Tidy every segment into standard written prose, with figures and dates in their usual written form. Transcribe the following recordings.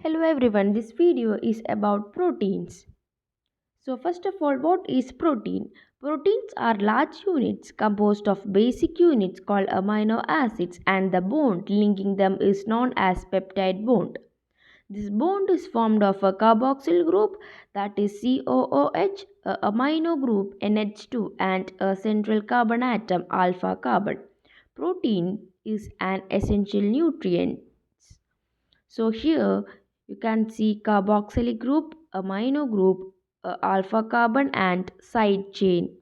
Hello everyone, this video is about proteins. So first of all, what is protein? Proteins are large units composed of basic units called amino acids and the bond linking them is known as peptide bond. This bond is formed of a carboxyl group that is COOH, a amino group NH2 and a central carbon atom alpha carbon. Protein is an essential nutrient. So here you can see carboxylic group, amino group, alpha carbon and side chain.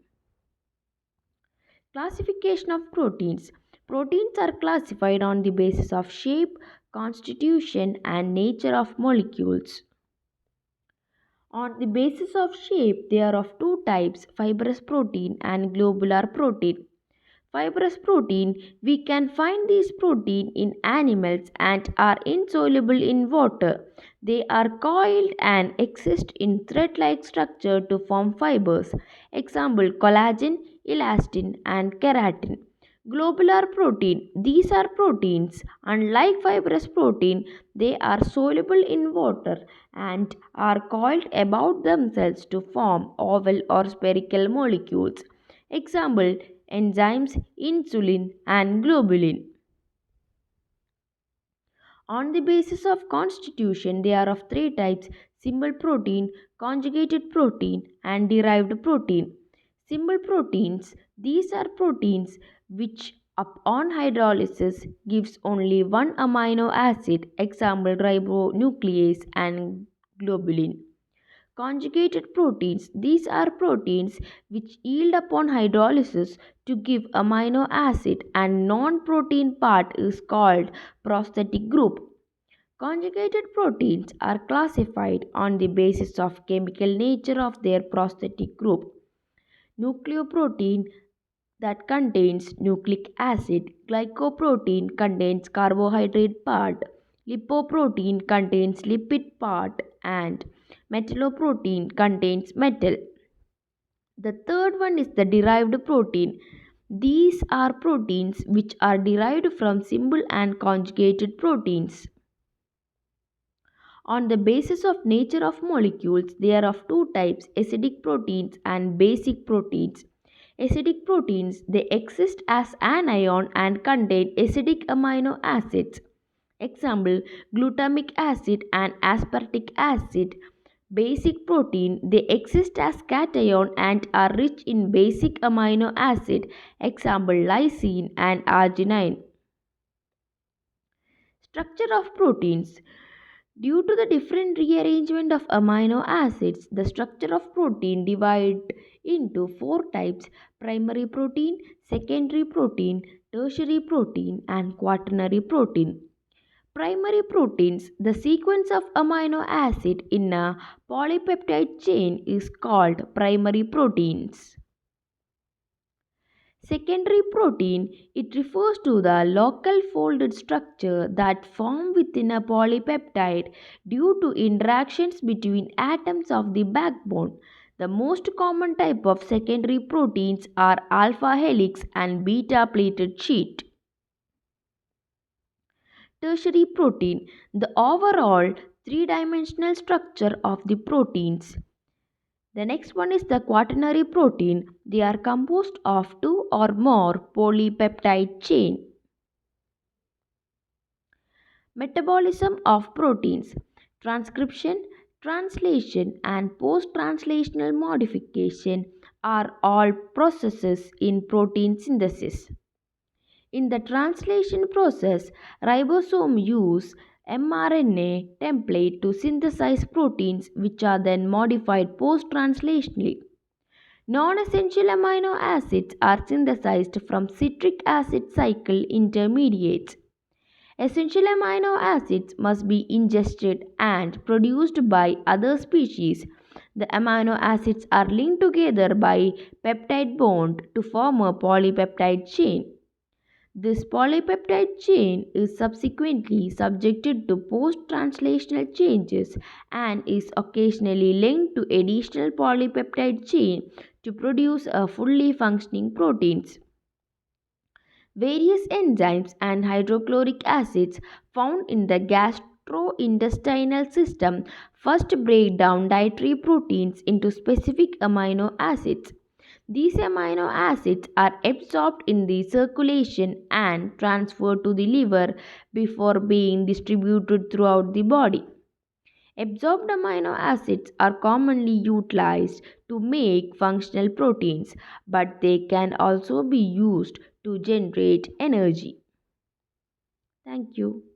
Classification of proteins. Proteins are classified on the basis of shape, constitution and nature of molecules. On the basis of shape, they are of two types, fibrous protein and globular protein. Fibrous protein, we can find these protein in animals and are insoluble in water. They are coiled and exist in thread-like structure to form fibers. Example, collagen, elastin and keratin. Globular protein, these are proteins. Unlike fibrous protein, they are soluble in water and are coiled about themselves to form oval or spherical molecules. Example, enzymes, insulin, and globulin. On the basis of constitution, they are of three types, simple protein, conjugated protein, and derived protein. Simple proteins, these are proteins which upon hydrolysis gives only one amino acid, example ribonuclease and globulin. Conjugated proteins. These are proteins which yield upon hydrolysis to give amino acid and non-protein part is called prosthetic group. Conjugated proteins are classified on the basis of chemical nature of their prosthetic group. Nucleoprotein that contains nucleic acid, glycoprotein contains carbohydrate part, lipoprotein contains lipid part and metalloprotein contains metal. The third one is the derived protein. These are proteins which are derived from simple and conjugated proteins. On the basis of nature of molecules, they are of two types, acidic proteins and basic proteins. Acidic proteins, they exist as anion and contain acidic amino acids. Example, glutamic acid and aspartic acid. Basic protein, they exist as cation and are rich in basic amino acid. Example, lysine and arginine. Structure of proteins. Due to the different rearrangement of amino acids, the structure of protein divides into four types, primary protein, secondary protein, tertiary protein and quaternary protein. Primary proteins, the sequence of amino acid in a polypeptide chain is called primary proteins. Secondary protein, it refers to the local folded structure that form within a polypeptide due to interactions between atoms of the backbone. The most common type of secondary proteins are alpha helix and beta pleated sheet. Tertiary protein, the overall three-dimensional structure of the proteins. The next one is the quaternary protein. They are composed of two or more polypeptide chain. Metabolism of proteins. Transcription, translation and post-translational modification are all processes in protein synthesis. In the translation process, ribosome use mRNA template to synthesize proteins which are then modified post-translationally. Non-essential amino acids are synthesized from citric acid cycle intermediates. Essential amino acids must be ingested and produced by other species. The amino acids are linked together by peptide bond to form a polypeptide chain. This polypeptide chain is subsequently subjected to post-translational changes and is occasionally linked to additional polypeptide chain to produce a fully functioning proteins. Various enzymes and hydrochloric acids found in the gastrointestinal system first break down dietary proteins into specific amino acids. These amino acids are absorbed in the circulation and transferred to the liver before being distributed throughout the body. Absorbed amino acids are commonly utilized to make functional proteins, but they can also be used to generate energy. Thank you.